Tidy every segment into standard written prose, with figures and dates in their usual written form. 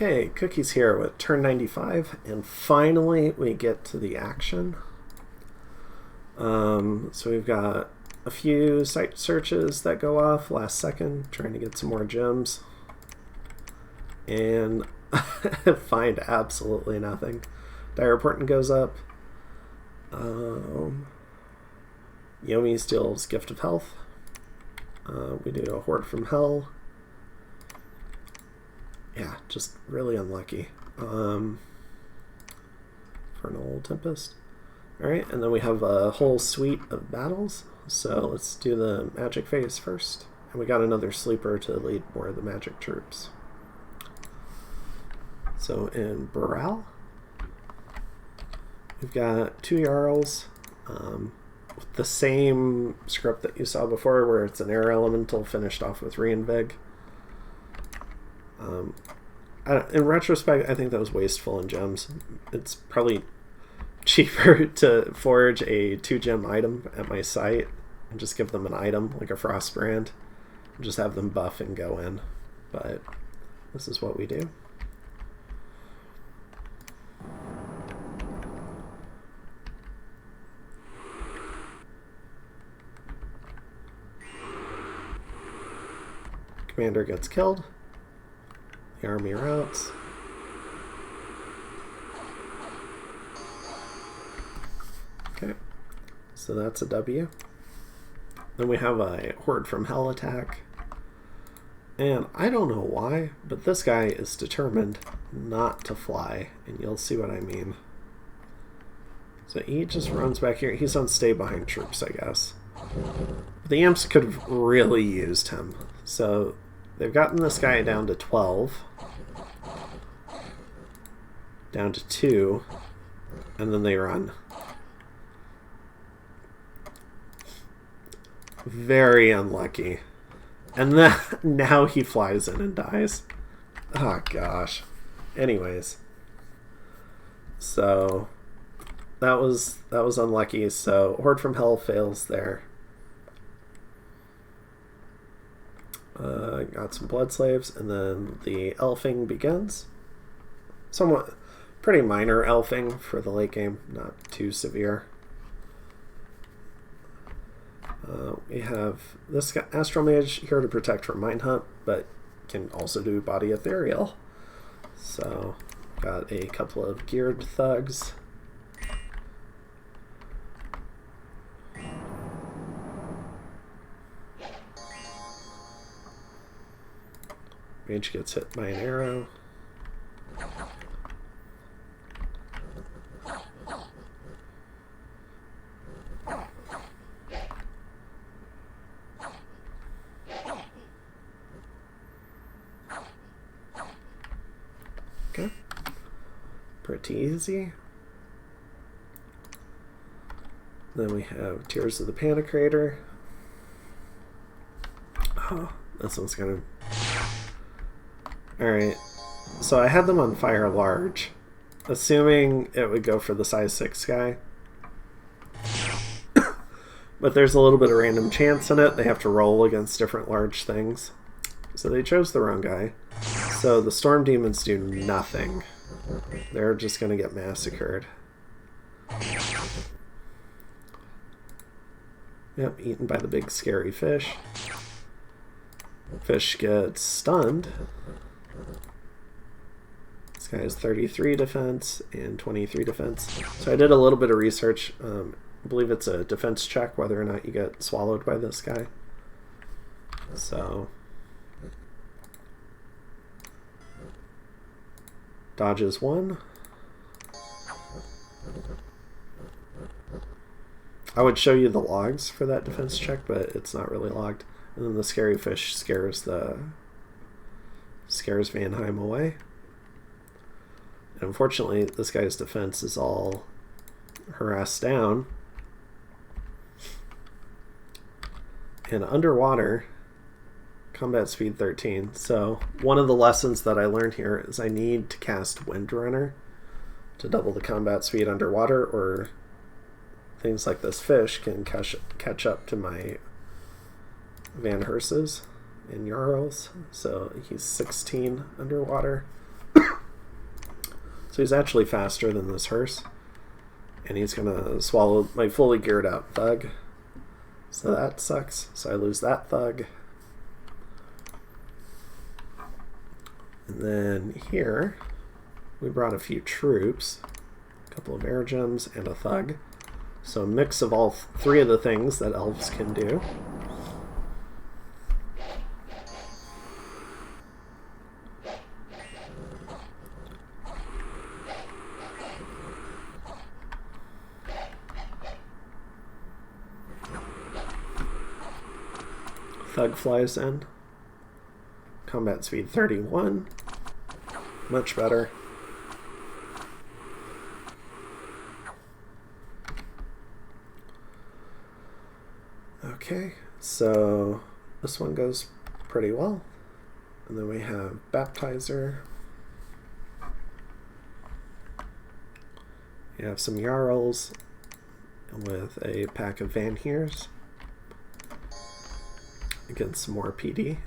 Okay, Cookie's here with turn 95, and finally we get to the action. So we've got a few site searches that go off last second, trying to get some more gems, and find absolutely nothing. Dire Portent goes up. Yomi steals Gift of Health. We do a Horde from Hell. Yeah, just really unlucky. Infernal Tempest. Alright, and then we have a whole suite of battles. So let's do the magic phase first. And we got another sleeper to lead more of the magic troops. So in Baral, we've got 2 Jarls. With the same script that you saw before, where it's an air elemental finished off with Reinvig. In retrospect, I think that was wasteful in gems. It's probably cheaper to forge a 2-gem item at my site and just give them an item like a Frost Brand and just have them buff and go in. But this is what we do. Commander gets killed. The army routes. Okay, so that's a W. Then we have a Horde from Hell attack. And I don't know why, but this guy is determined not to fly, and you'll see what I mean. So he just runs back here. He's on stay behind troops, I guess. The Imps could have really used him. So they've gotten this guy down to 12. Down to 2. And then they run. Very unlucky. And then now he flies in and dies. Oh gosh. Anyways. So that was unlucky. So Horde from Hell fails there. Got some blood slaves, and then the elfing begins. Somewhat pretty minor elfing for the late game, not too severe. We have this guy, Astral Mage, here to protect from Mind Hunt, but can also do Body Ethereal. So got a couple of geared thugs. Mage gets hit by an arrow. Okay. Pretty easy. Then we have Tears of the Panicrator. Oh, this one's gonna... Alright, so I had them on fire large, assuming it would go for the size 6 guy. But there's a little bit of random chance in it. They have to roll against different large things. So they chose the wrong guy. So the Storm Demons do nothing. They're just going to get massacred. Yep, eaten by the big scary fish. Fish gets stunned. This guy has 33 defense and 23 defense. So I did a little bit of research. I believe it's a defense check whether or not you get swallowed by this guy. So dodges 1. I would show you the logs for that defense check, but it's not really logged. And then the scary fish scares Vanheim away. And unfortunately, this guy's defense is all harassed down. And underwater, combat speed 13. So one of the lessons that I learned here is I need to cast Windrunner to double the combat speed underwater, or things like this fish can catch up to my Van Herses and Jarls. So he's 16 underwater. So he's actually faster than this hearse. And he's gonna swallow my fully geared out thug. So that sucks. So I lose that thug. And then here, we brought a few troops. A couple of air gems and a thug. So a mix of all three of the things that elves can do. Thug flies in. Combat speed 31. Much better. Okay, so this one goes pretty well. And then we have Baptizer. We have some Jarls with a pack of Vanheims against some more PD.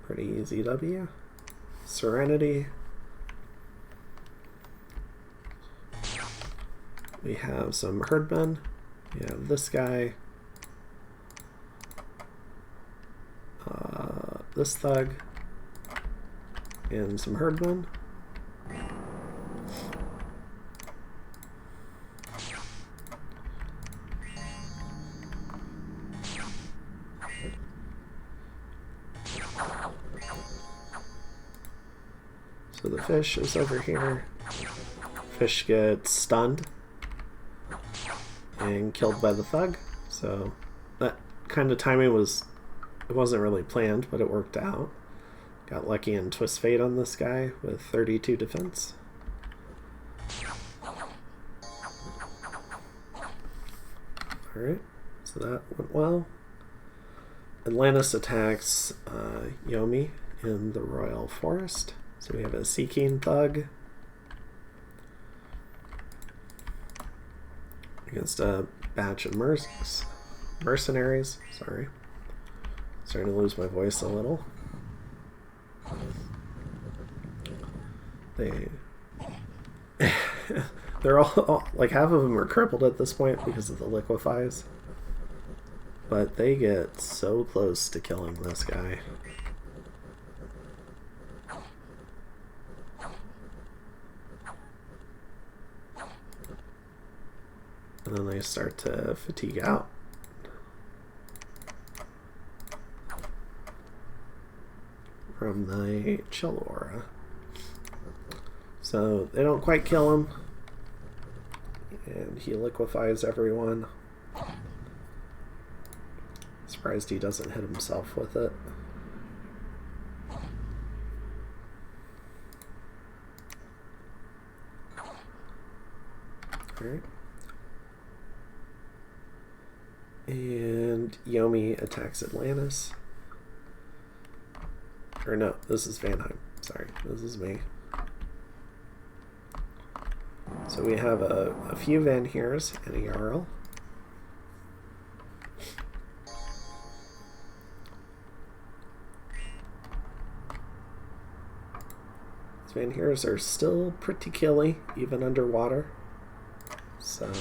Pretty easy W. Serenity. We have some herdmen. We have this guy. This thug. And some herdmen. So the fish is over here. Fish gets stunned and killed by the thug. So that kind of timing it wasn't really planned, but it worked out. Got lucky and twist fate on this guy with 32 defense. Alright, so that went well. Atlantis attacks Yomi in the Royal Forest. So we have a Seeking Thug against a batch of mercenaries. Sorry. Starting to lose my voice a little. They're all like half of them are crippled at this point because of the liquefies. But they get so close to killing this guy. And then they start to fatigue out. From the chill aura. So they don't quite kill him. And he liquefies everyone. Surprised he doesn't hit himself with it. Alright. And Yomi attacks Atlantis. Or no, this is Vanheim. Sorry, this is me. So we have a few Vanheims and a Jarl. These Vanheims are still pretty killy, even underwater. So...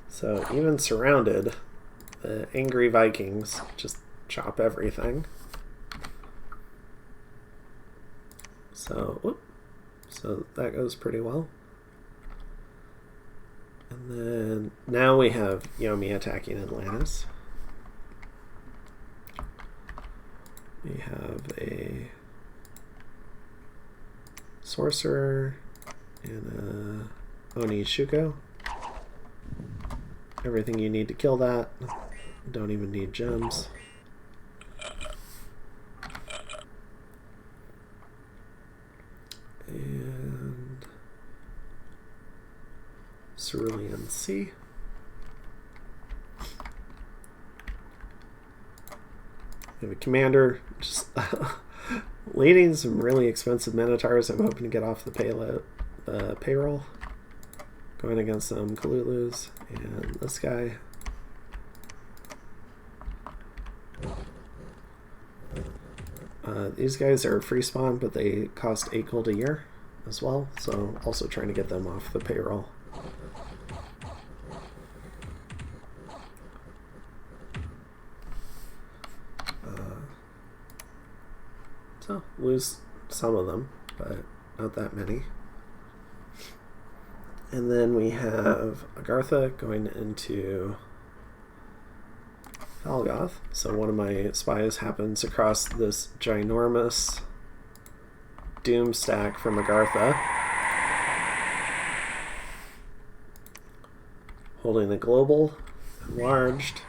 So even surrounded, the angry Vikings just chop everything. So that goes pretty well. And then now we have Yomi attacking Atlantis. We have a sorcerer and a Oni Shuko. Everything you need to kill that. Don't even need gems. And Cerulean Sea. We have a commander just leading some really expensive Minotaurs. I'm hoping to get off the payroll. Going against some Kalulus and this guy. These guys are free spawn, but they cost 8 gold a year as well, so also trying to get them off the payroll. So lose some of them, but not that many. And then we have Agartha going into Valgoth. So one of my spies happens across this ginormous doom stack from Agartha, holding the global enlarged.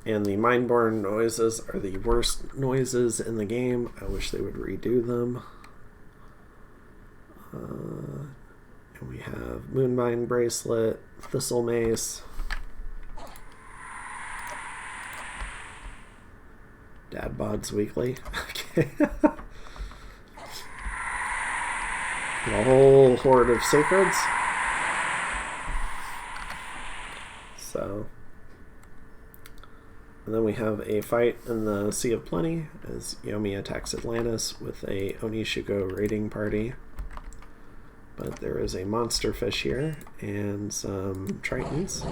And the Mindborn noises are the worst noises in the game. I wish they would redo them. And we have Moonbind Bracelet, Thistle Mace, Dad Bods Weekly. Okay. A whole horde of sacreds. So, and then we have a fight in the Sea of Plenty as Yomi attacks Atlantis with a Onishuko raiding party. But there is a monster fish here and some tritons.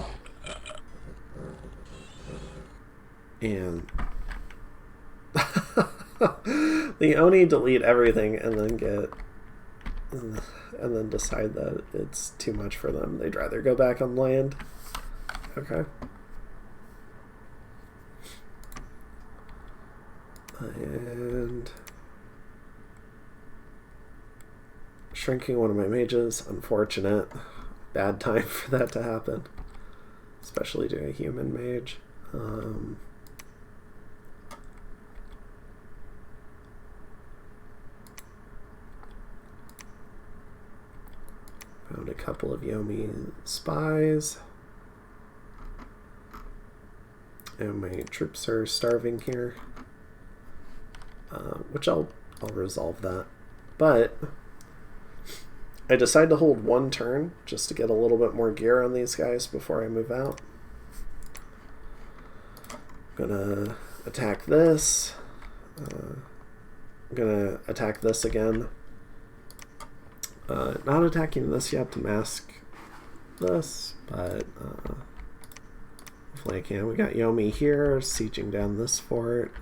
And the Oni delete everything and then decide that it's too much for them. They'd rather go back on land. Okay. And shrinking one of my mages, unfortunate. Bad time for that to happen, especially to a human mage. Found a couple of Yomi spies. And my troops are starving here. Which I'll resolve that. But I decide to hold one turn just to get a little bit more gear on these guys before I move out. I'm gonna attack this. I'm gonna attack this again. Not attacking this yet to mask this, but hopefully I can. We got Yomi here sieging down this fort.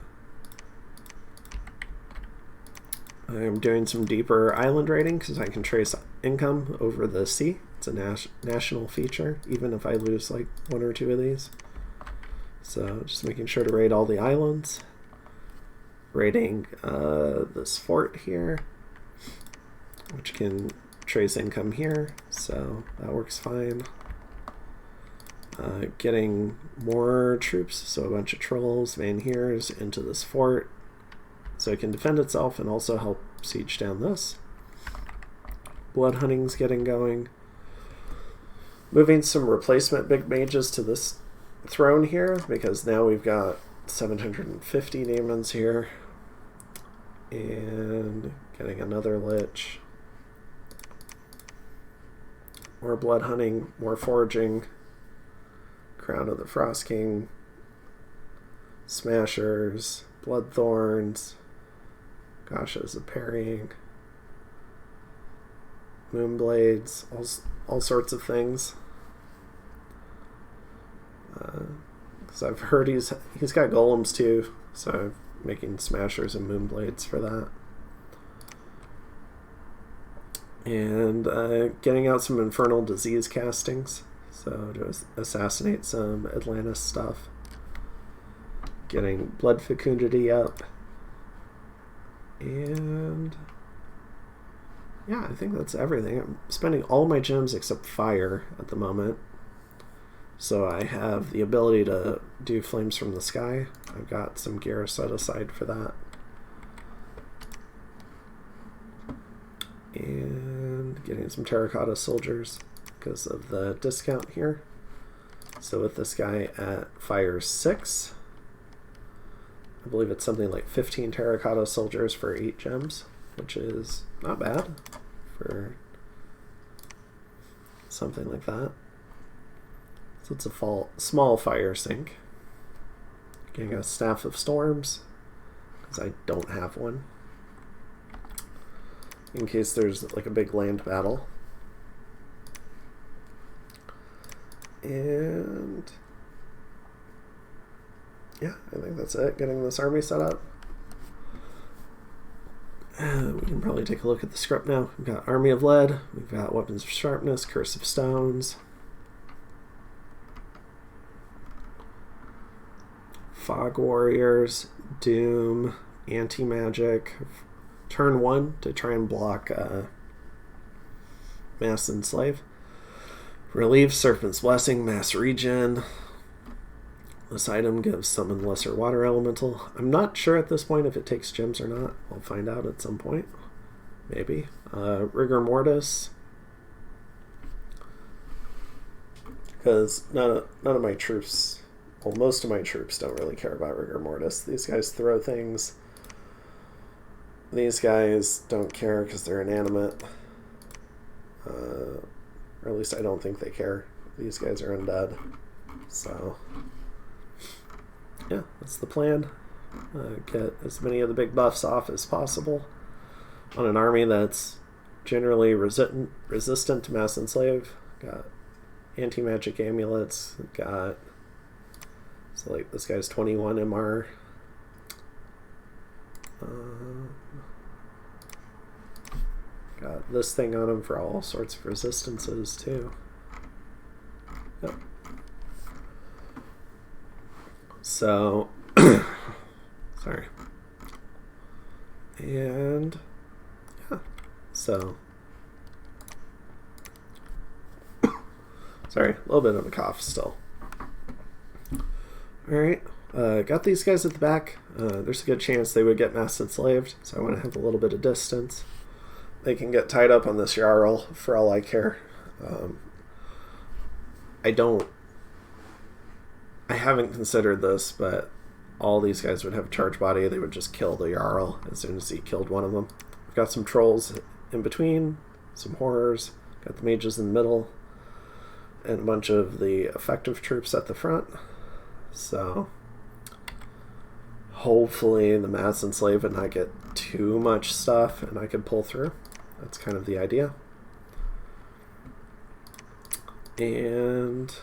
I'm doing some deeper island raiding because I can trace income over the sea. It's a national feature, even if I lose like one or two of these. So just making sure to raid all the islands. Raiding this fort here, which can trace income here, so that works fine. Getting more troops, so a bunch of trolls, Vanhears, into this fort, so it can defend itself and also help siege down this. Blood hunting's getting going. Moving some replacement big mages to this throne here, because now we've got 750 demons here. And getting another lich. More blood hunting, more foraging. Crown of the Frost King. Smashers. Bloodthorns. Gashas of parrying. Moonblades. All sorts of things. Because I've heard he's got golems too, so I'm making smashers and moonblades for that. And getting out some infernal disease castings, so to assassinate some Atlantis stuff. Getting blood fecundity up. And yeah, I think that's everything. I'm spending all my gems except fire at the moment. So I have the ability to do flames from the sky. I've got some gear set aside for that. And getting some terracotta soldiers because of the discount here. So with this guy at fire 6, I believe it's something like 15 terracotta soldiers for 8 gems, which is not bad for something like that. So it's a small fire sink. Getting a Staff of Storms, because I don't have one, in case there's like a big land battle. And yeah, I think that's it. Getting this army set up. We can probably take a look at the script now. We've got Army of Lead, we've got Weapons of Sharpness, Curse of Stones, Fog Warriors, Doom, Anti-Magic, turn 1 to try and block Mass Enslave. Relieve, Serpent's Blessing, Mass Regen. This item gives Summon Lesser Water Elemental. I'm not sure at this point if it takes gems or not. I'll find out at some point. Maybe. Rigor Mortis. Because none of my troops, well, most of my troops don't really care about Rigor Mortis. These guys throw things. These guys don't care because they're inanimate. Or at least I don't think they care. These guys are undead. So, yeah, that's the plan. Get as many of the big buffs off as possible on an army that's generally resistant to Mass Enslave. Got anti-magic amulets. Got, so like this guy's 21 MR. Got this thing on him for all sorts of resistances too. Yep. So, sorry. And, yeah. So, sorry, a little bit of a cough still. Alright, got these guys at the back. There's a good chance they would get Mass Enslaved, so I want to have a little bit of distance. They can get tied up on this Jarl for all I care. I haven't considered this, but all these guys would have charge body. They would just kill the Jarl as soon as he killed one of them. We've got some trolls in between, some horrors, got the mages in the middle, and a bunch of the effective troops at the front. So hopefully the Mass Enslave would not get too much stuff and I could pull through. That's kind of the idea. And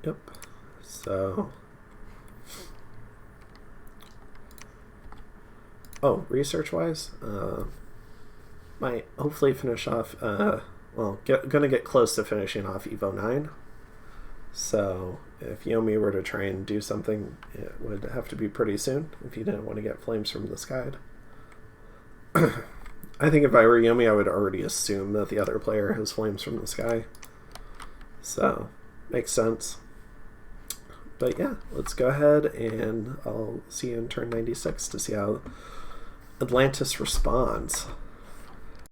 yep. So research wise, might hopefully finish off gonna get close to finishing off Evo 9. So if Yomi were to try and do something, it would have to be pretty soon if you didn't want to get flames from the sky. I think if I were Yomi, I would already assume that the other player has flames from the sky. So, makes sense. But yeah, let's go ahead and I'll see you in turn 96 to see how Atlantis responds.